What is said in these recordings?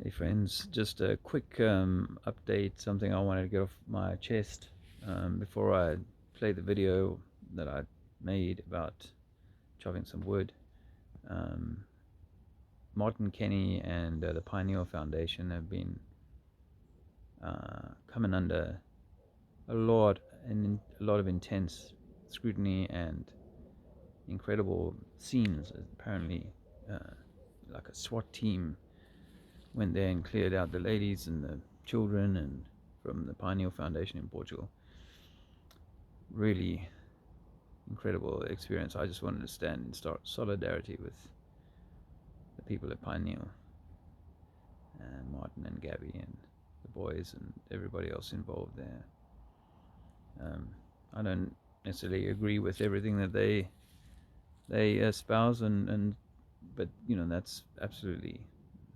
Hey friends, just a quick update, something I wanted to get off my chest before I play the video that I made about chopping some wood. Martin Kenny and the Pineal Foundation have been coming under a lot of intense scrutiny and incredible scenes. Apparently, like a SWAT team went there and cleared out the ladies and the children and from the Pineal Foundation in Portugal. Really incredible experience. I just wanted to stand in solidarity with the people at Pineal and Martin and Gabby and the boys and everybody else involved there. I don't necessarily agree with everything that they espouse, but that's absolutely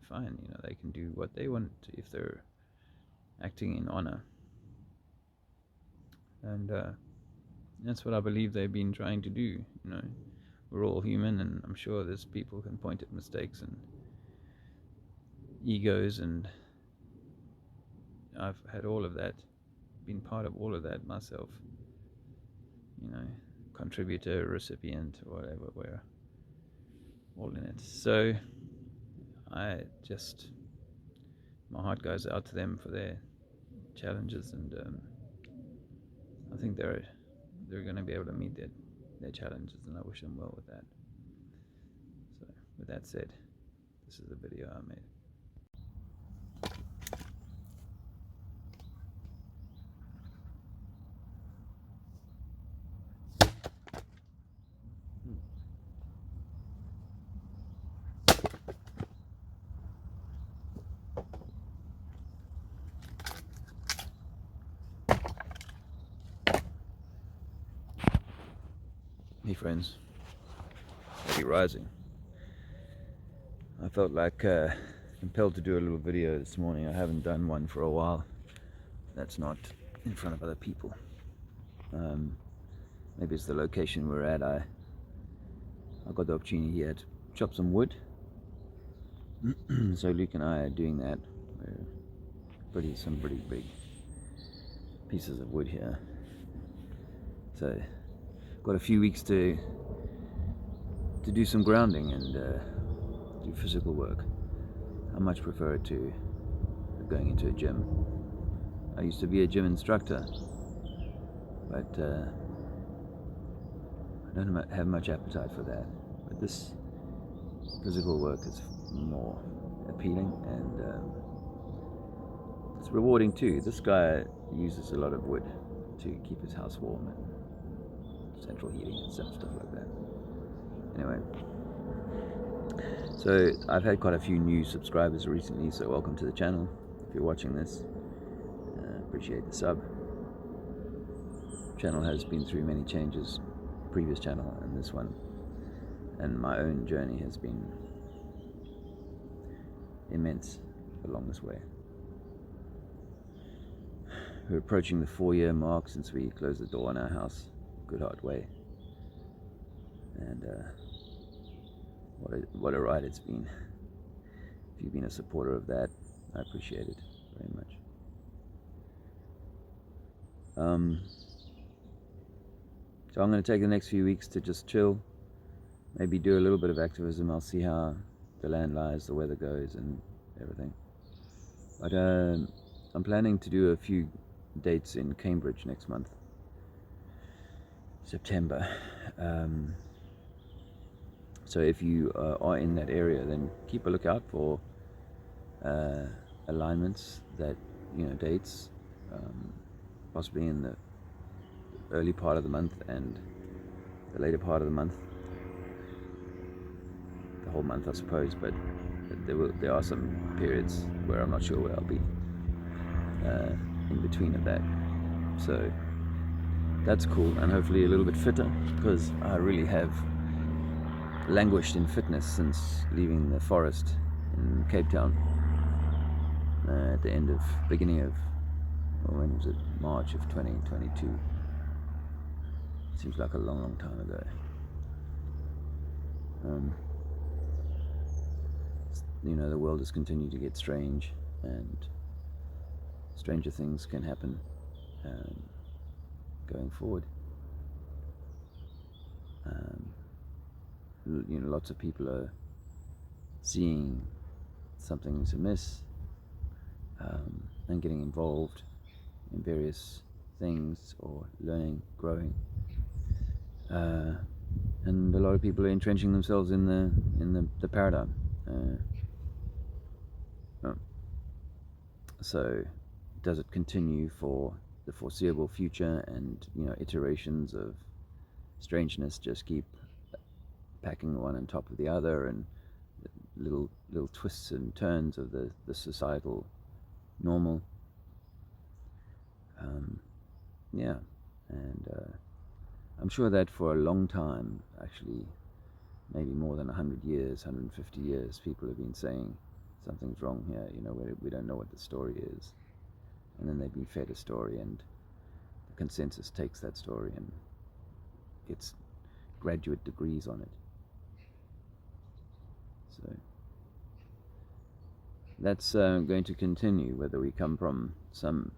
fine. They can do what they want if they're acting in honor, and that's what I believe they've been trying to do. We're all human, and I'm sure there's people can point at mistakes and egos, and I've had all of that, been part of all of that myself. Contributor, recipient, whatever, we're all in it. So my heart goes out to them for their challenges, and I think they're going to be able to meet their challenges, and I wish them well with that. So with that said, this is the video I made. Hey friends, happy rising. I felt like compelled to do a little video this morning. I haven't done one for a while. That's not in front of other people. Maybe it's the location we're at. I got the opportunity here to chop some wood. So Luke and I are doing that. We're some pretty big pieces of wood here. So got a few weeks to do some grounding and do physical work. I much prefer it to going into a gym. I used to be a gym instructor, but I don't have much appetite for that. But this physical work is more appealing, and it's rewarding too. This guy uses a lot of wood to keep his house warm and central heating and stuff like that. Anyway, so I've had quite a few new subscribers recently, so welcome to the channel. If you're watching this, appreciate the sub. Channel has been through many changes, previous channel and this one, and my own journey has been immense along this way. We're approaching the 4-year mark since we closed the door on our house, good hard way, and what a ride it's been. If you've been a supporter of that, I appreciate it very much. So I'm going to take the next few weeks to just chill, maybe do a little bit of activism. I'll see how the land lies, the weather goes, and everything. But I'm planning to do a few dates in Cambridge next month, September. So if you are in that area, then keep a lookout for alignments that, dates, possibly in the early part of the month and the later part of the month, the whole month I suppose, but there are some periods where I'm not sure where I'll be in between of that. So that's cool, and hopefully a little bit fitter, because I really have languished in fitness since leaving the forest in Cape Town at the beginning of, when was it, March of 2022. Seems like a long time ago. the world has continued to get strange, and stranger things can happen going forward. Lots of people are seeing something's amiss, and getting involved in various things, or learning, growing, and a lot of people are entrenching themselves in the paradigm. So does it continue for the foreseeable future, and iterations of strangeness just keep packing one on top of the other, and little twists and turns of the societal normal? Yeah, and I'm sure that for a long time, actually, maybe more than 100 years, 150 years, people have been saying something's wrong here. We don't know what the story is, and then they've been fed a story, and the consensus takes that story and gets graduate degrees on it. So that's going to continue, whether we come from some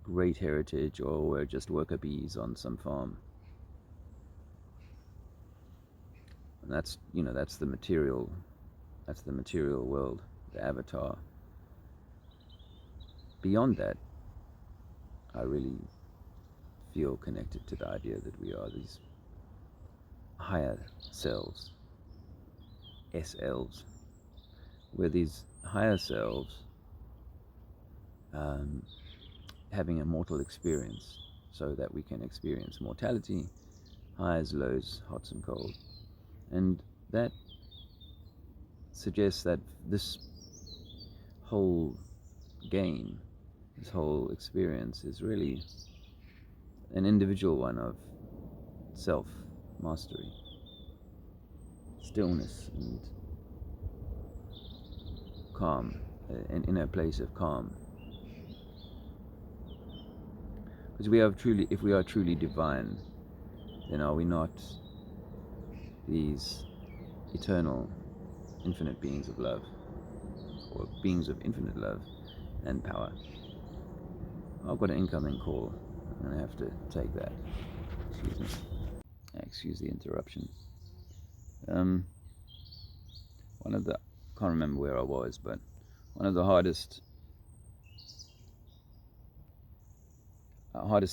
great heritage or we're just worker bees on some farm. And that's the material world, the avatar. Beyond that, I really feel connected to the idea that we are these higher selves, SLs. We're these higher selves having a mortal experience, so that we can experience mortality, highs, lows, hots and cold. And that suggests that this whole game, this whole experience, is really an individual one of self-mastery, stillness and calm, an inner place of calm. Because if we are truly divine, then are we not these eternal, infinite beings of love, or beings of infinite love and power? I've got an incoming call. I'm going to have to take that. Excuse me. Excuse the interruption. Can't remember where I was, but one of the hardest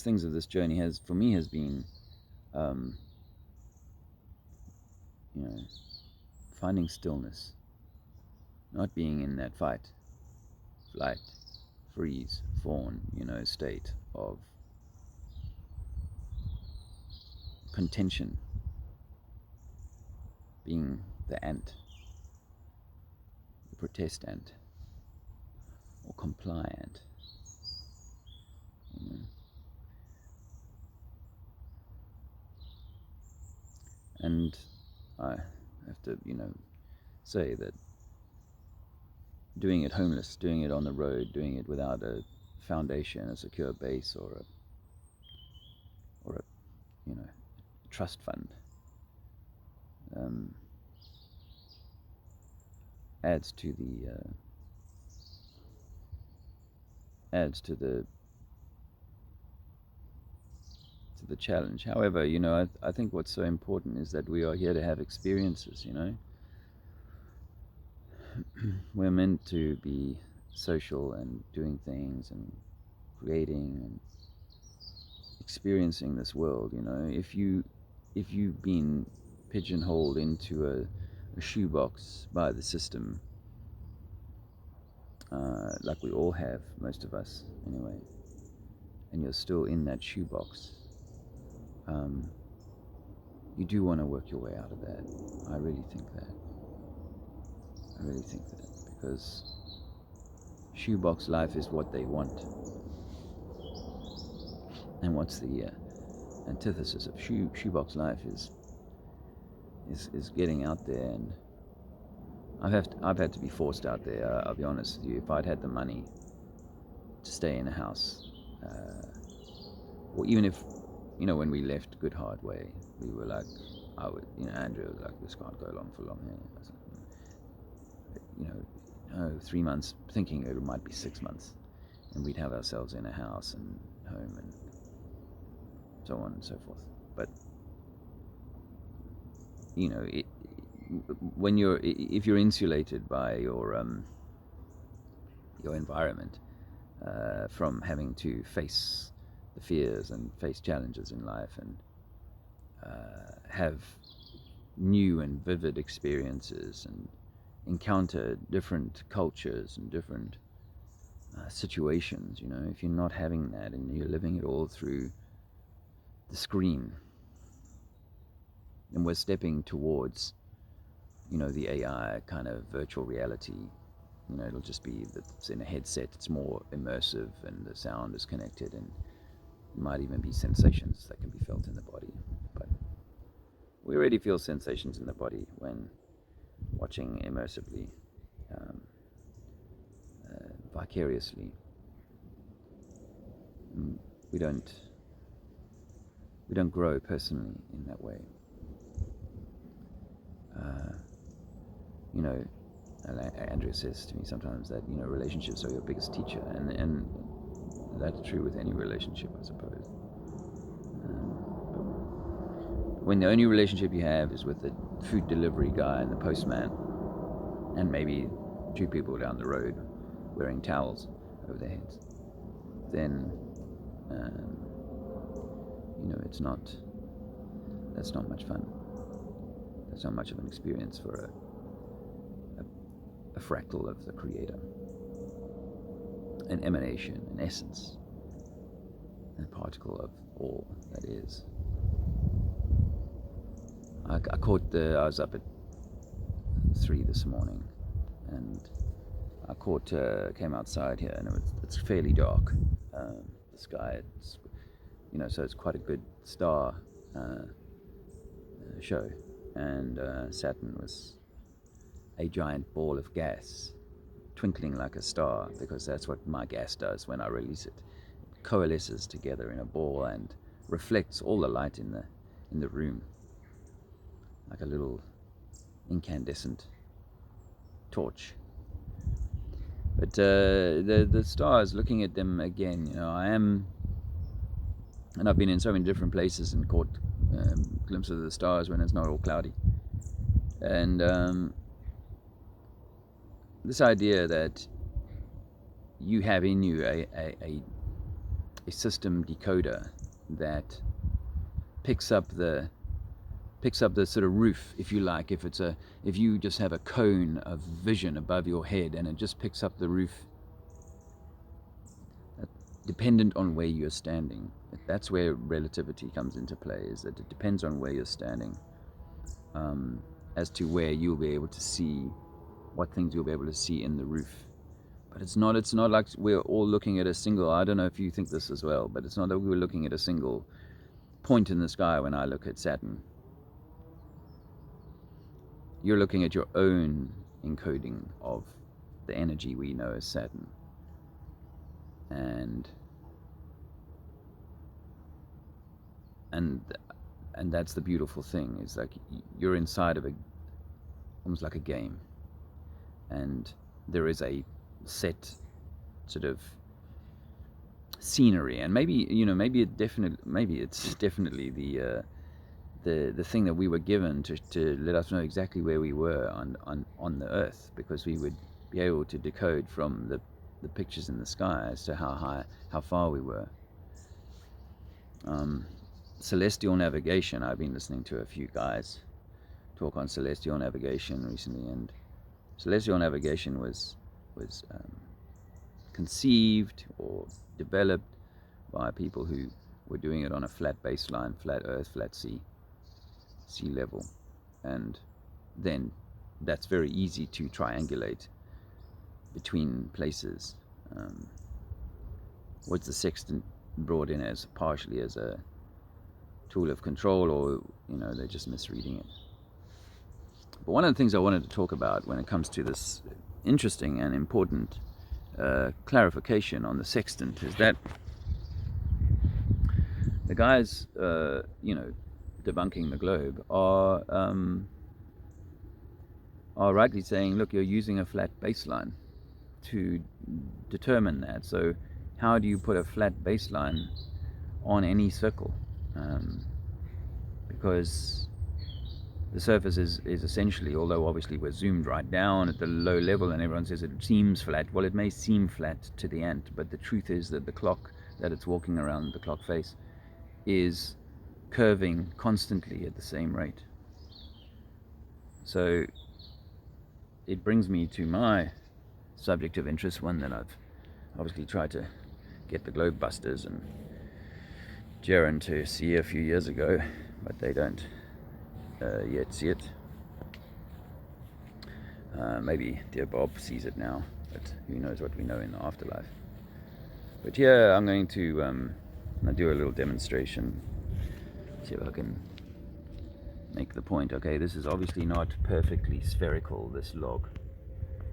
things of this journey has been finding stillness, not being in that fight, flight, freeze, fawn, state of contention, being the ant, the protest ant, or comply ant. And I have to, say that doing it homeless, doing it on the road, doing it without a foundation, a secure base, or a trust fund, adds to the challenge. However, I think what's so important is that we are here to have experiences. We're meant to be social and doing things and creating and experiencing this world. If you've been pigeonholed into a shoebox by the system, like we all have, most of us anyway, and you're still in that shoebox, you do want to work your way out of that. I really think that, because shoebox life is what they want. And what's the antithesis of shoebox life is getting out there. And I've had to be forced out there. I'll be honest with you. If I'd had the money to stay in a house, or even if, when we left Good Hard Way, we were like, Andrew was like, this can't go on for long here. 3 months, thinking it might be 6 months, and we'd have ourselves in a house and home and so on and so forth. But if you're insulated by your environment from having to face the fears and face challenges in life and have new and vivid experiences and encounter different cultures and different situations, if you're not having that and you're living it all through the screen, and we're stepping towards the AI kind of virtual reality. It'll just be that it's in a headset, it's more immersive, and the sound is connected, and it might even be sensations that can be felt in the body. But we already feel sensations in the body when watching immersively, vicariously. We don't grow personally in that way. Andrea says to me sometimes that relationships are your biggest teacher, and that's true with any relationship, I suppose. When the only relationship you have is with the food delivery guy and the postman, and maybe two people down the road wearing towels over their heads, then that's not much fun. That's not much of an experience for a fractal of the Creator, an emanation, an essence, a particle of all that is. I was up at 3 this morning, and came outside here, and it's fairly dark. The sky, so it's quite a good star show, and Saturn was a giant ball of gas, twinkling like a star, because that's what my gas does when I release it. It coalesces together in a ball and reflects all the light in the room, like a little incandescent torch. But the stars, looking at them again, and I've been in so many different places and caught glimpses of the stars when it's not all cloudy. And this idea that you have in you a system decoder that picks up the sort of roof, if you like. If you just have a cone of vision above your head, and it just picks up the roof, dependent on where you're standing. That's where relativity comes into play, is that it depends on where you're standing, as to where you'll be able to see, what things you'll be able to see in the roof. But it's not like we're all looking at a single, I don't know if you think this as well, but it's not that we're looking at a single point in the sky when I look at Saturn. You're looking at your own encoding of the energy we know as Saturn. And that's the beautiful thing, is like you're inside of almost like a game, and there is a set sort of scenery, and maybe it's definitely the thing that we were given to let us know exactly where we were on the earth, because we would be able to decode from the pictures in the sky as to how far we were. Celestial navigation, I've been listening to a few guys talk on celestial navigation recently, and celestial navigation was conceived or developed by people who were doing it on a flat baseline, flat earth, flat sea level, and then that's very easy to triangulate between places. Was the sextant brought in as partially as a tool of control, or they're just misreading it? But one of the things I wanted to talk about when it comes to this interesting and important clarification on the sextant is that the guys debunking the globe are rightly saying, look, you're using a flat baseline. to determine that. So how do you put a flat baseline on any circle? Because the surface is essentially, although obviously we're zoomed right down at the low level and everyone says it seems flat, well, it may seem flat to the ant, but the truth is that the clock that it's walking around, the clock face, is curving constantly at the same rate. So it brings me to my subject of interest, one that I've obviously tried to get the globe busters and Jaron to see a few years ago, but they don't yet see it. Maybe dear Bob sees it now, but who knows what we know in the afterlife. But yeah, I'm going to do a little demonstration, see if I can make the point. Okay, this is obviously not perfectly spherical, this log.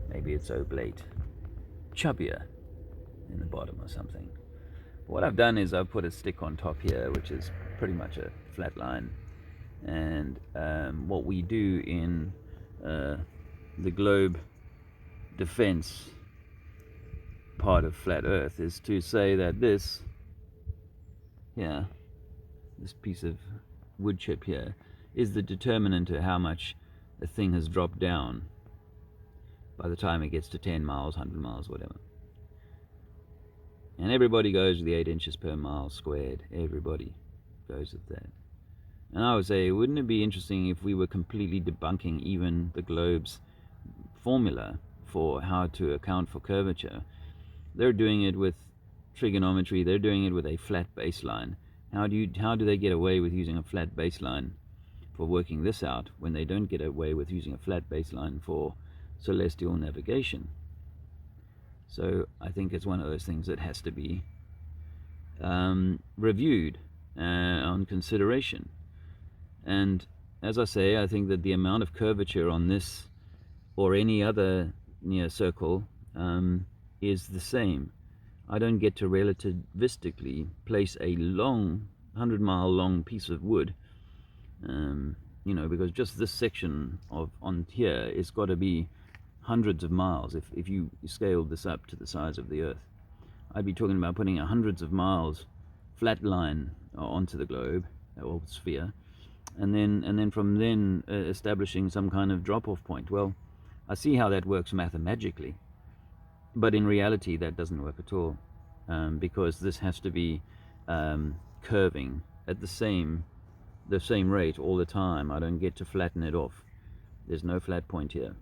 Maybe it's oblate, chubbier in the bottom or something. What I've done is I've put a stick on top here, which is pretty much a flat line. And what we do in the globe defense part of flat Earth is to say that this piece of wood chip here is the determinant to how much a thing has dropped down by the time it gets to 10 miles, 100 miles, whatever. And everybody goes with the 8 inches per mile squared. Everybody goes with that. And I would say, wouldn't it be interesting if we were completely debunking even the globe's formula for how to account for curvature? They're doing it with trigonometry. They're doing it with a flat baseline. How do they get away with using a flat baseline for working this out when they don't get away with using a flat baseline for celestial navigation? So I think it's one of those things that has to be reviewed on consideration. And as I say, I think that the amount of curvature on this or any other near circle is the same. I don't get to relativistically place a long 100-mile long piece of wood, because just this section on here is got to be hundreds of miles. If you scaled this up to the size of the Earth, I'd be talking about putting hundreds of miles flat line onto the globe or sphere, and then from then establishing some kind of drop-off point. Well, I see how that works mathematically, but in reality that doesn't work at all, because this has to be curving at the same rate all the time. I don't get to flatten it off. There's no flat point here.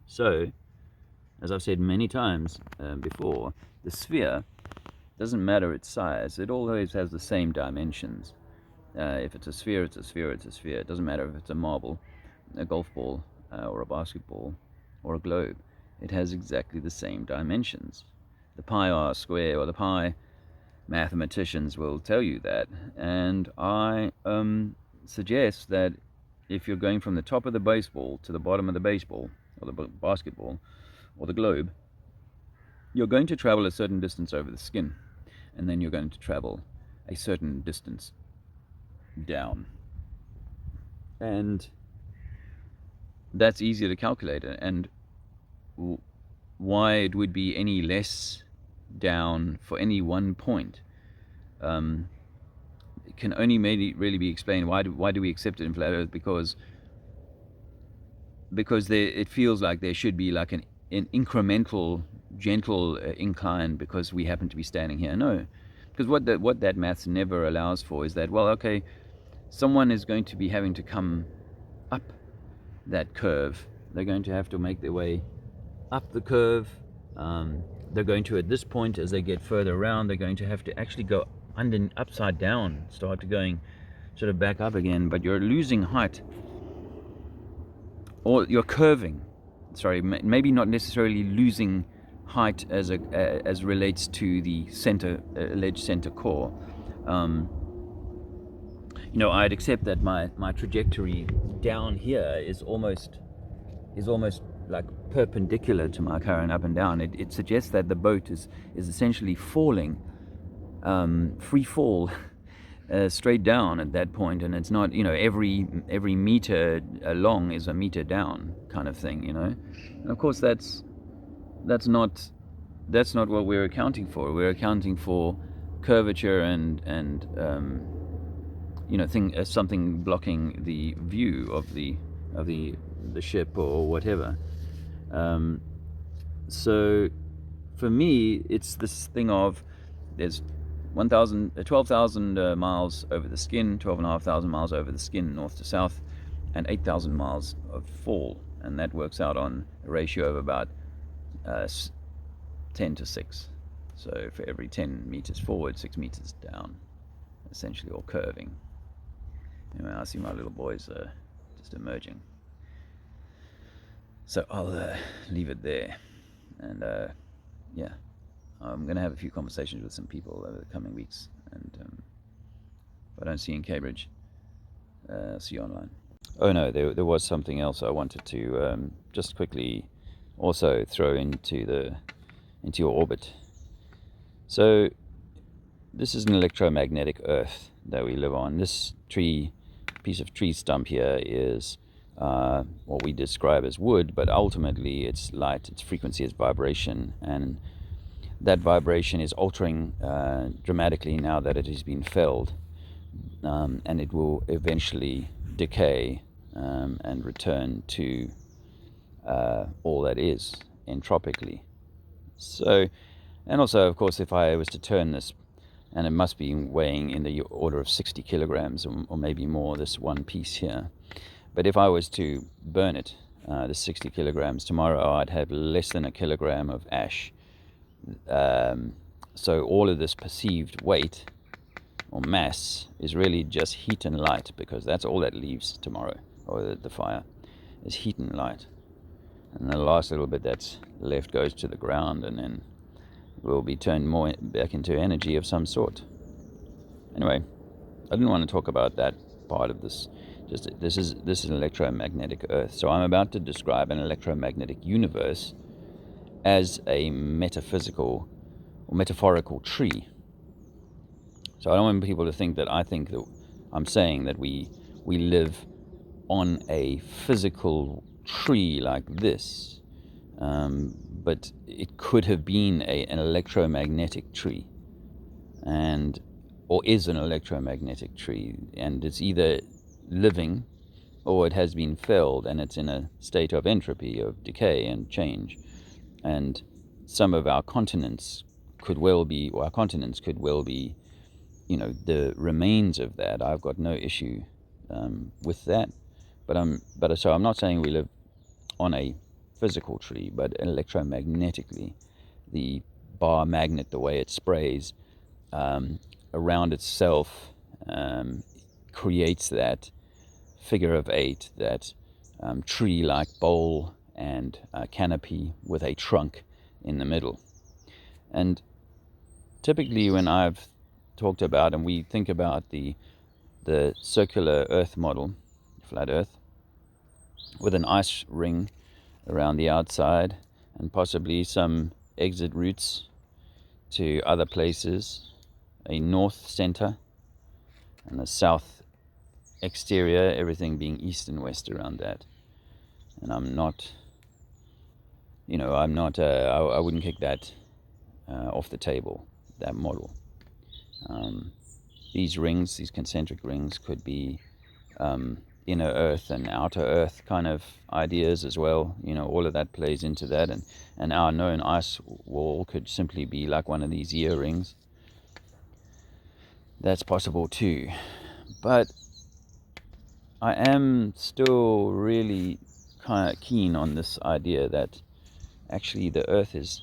So, as I've said many times before, the sphere doesn't matter its size. It always has the same dimensions. If it's a sphere, it's a sphere, it's a sphere. It doesn't matter if it's a marble, a golf ball, or a basketball, or a globe. It has exactly the same dimensions. The pi r square, or the pi mathematicians will tell you that. And I suggest that if you're going from the top of the baseball to the bottom of the baseball, or the basketball, or the globe, you're going to travel a certain distance over the skin, and then you're going to travel a certain distance down. And that's easier to calculate, and why it would be any less down for any one point it can only really be explained. Why do we accept it in flat Earth? Because it feels like there should be like an incremental, gentle incline because we happen to be standing here. No, because what that maths never allows for is that, well, okay, someone is going to be having to come up that curve. They're going to have to make their way up the curve. They're going to, at this point, as they get further around, they're going to have to actually go upside down, start to going sort of back up again, but you're losing height, or you're curving. Sorry, maybe not necessarily losing height as relates to the center, alleged center core. I'd accept that my trajectory down here is almost like perpendicular to my current up and down. It suggests that the boat is essentially falling, free fall, straight down at that point, and it's not, every meter long is a meter down kind of thing, and of course that's that's not what we're accounting for. We're accounting for curvature and something blocking the view of the ship or whatever. So for me, it's this thing of there's 12,000 miles over the skin, 12,500 miles over the skin, north to south, and 8,000 miles of fall, and that works out on a ratio of about 10 to 6. So for every 10 meters forward, 6 meters down, essentially, or curving. Anyway, I see my little boys just emerging. So I'll leave it there. And yeah, I'm going to have a few conversations with some people over the coming weeks. And if I don't see you in Cambridge, see you online. Oh no, there was something else I wanted to just quickly also throw into your orbit. So this is an electromagnetic Earth that we live on. This piece of tree stump here is what we describe as wood, but ultimately it's light. Its frequency is vibration, and that vibration is altering dramatically now that it has been felled, and it will eventually decay and return to all that is entropically. So, and also, of course, if I was to turn this, and it must be weighing in the order of 60 kilograms or maybe more, this one piece here. But if I was to burn it, the 60 kilograms, tomorrow I'd have less than a kilogram of ash. So all of this perceived weight or mass is really just heat and light, because that's all that leaves tomorrow, or the fire, is heat and light. And the last little bit that's left goes to the ground, and then will be turned more back into energy of some sort. Anyway, I didn't want to talk about that part of this. Just this is an electromagnetic Earth. So I'm about to describe an electromagnetic universe as a metaphysical or metaphorical tree. So I don't want people to think that I think that I'm saying that we live on a physical tree like this. But it could have been an electromagnetic tree, or is an electromagnetic tree, and it's either living or it has been felled and it's in a state of entropy, of decay and change. And some of our continents could well be, the remains of that. I've got no issue with that, so I'm not saying we live on a physical tree, but electromagnetically, the bar magnet, the way it sprays around itself, creates that figure of 8, that tree-like bowl and canopy with a trunk in the middle. And typically when I've talked about, and we think about the circular Earth model, flat Earth, with an ice ring around the outside and possibly some exit routes to other places, a north center and a south exterior, everything being east and west around that. And I wouldn't kick that off the table, that model. These rings, these concentric rings, could be inner Earth and outer Earth kind of ideas as well. All of that plays into that, and our known ice wall could simply be like one of these earrings. That's possible too. But I am still really kind of keen on this idea that actually the Earth is,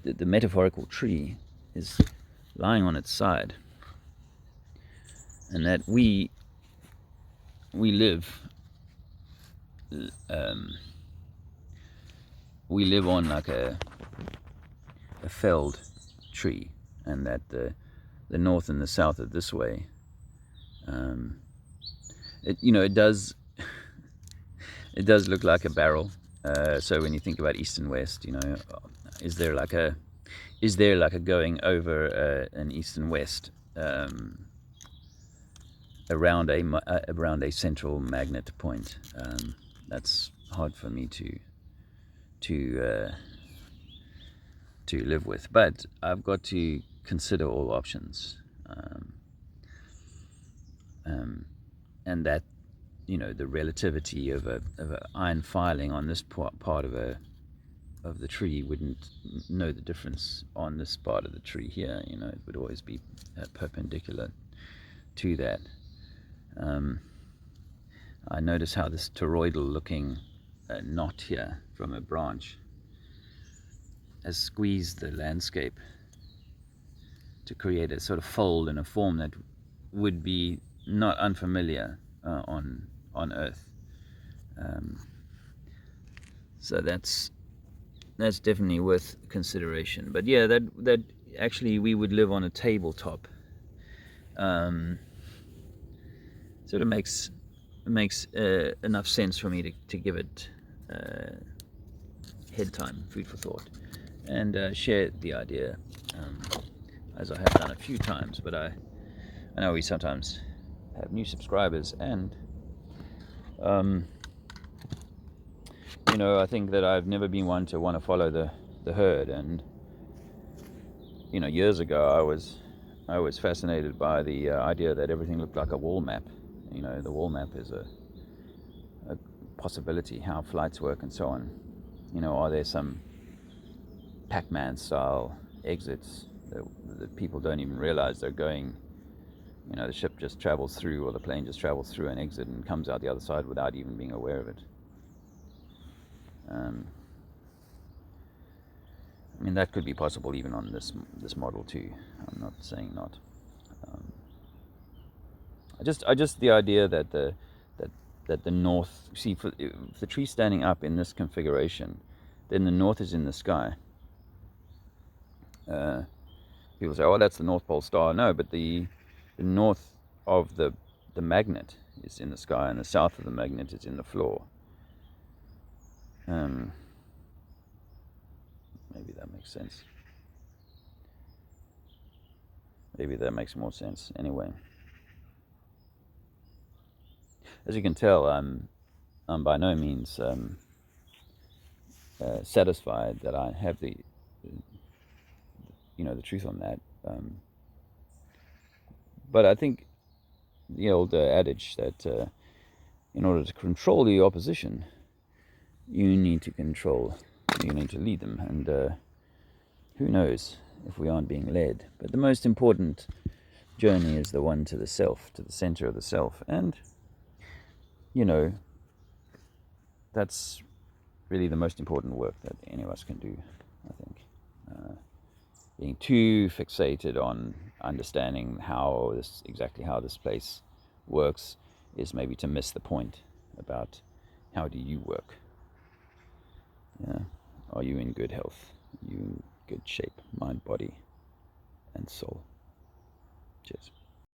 the metaphorical tree is lying on its side, and that we live on like a felled tree, and that the north and the south are this way. It does look like a barrel. So when you think about east and west, is there like a going over an east and west around a central magnet point? That's hard for me to to live with. But I've got to consider all options, and that, you know, the relativity of a iron filing on this part of the tree wouldn't know the difference on this part of the tree here. You know, it would always be perpendicular to that. I notice how this toroidal looking knot here from a branch has squeezed the landscape to create a sort of fold and a form that would be not unfamiliar on Earth. So that's definitely worth consideration. But yeah, that actually we would live on a tabletop. Sort of makes enough sense for me to give it head time, food for thought, and share the idea, as I have done a few times. But I know we sometimes have new subscribers, and you know, I think that I've never been one to want to follow the herd. And you know, years ago I was fascinated by the idea that everything looked like a wall map. You know, the wall map is a possibility, how flights work and so on. You know, are there some Pac-Man style exits that people don't even realize they're going? You know, the ship just travels through, or the plane just travels through an exit and comes out the other side without even being aware of it. I mean, that could be possible even on this model too. I'm not saying not. I just the idea that the north, see, if the tree's standing up in this configuration, then the north is in the sky. People say, "Oh, that's the North Pole star." No, but the north of the magnet is in the sky, and the south of the magnet is in the floor. Maybe that makes sense. Maybe that makes more sense. Anyway, as you can tell, I'm by no means satisfied that I have the truth on that. But I think the old adage that in order to control the opposition, you need to lead them. And who knows if we aren't being led? But the most important journey is the one to the self, to the center of the self. And, you know, that's really the most important work that any of us can do, I think. Being too fixated on understanding exactly how this place works is maybe to miss the point about how do you work. Yeah. Are you in good health? Are you in good shape, mind, body, and soul? Cheers.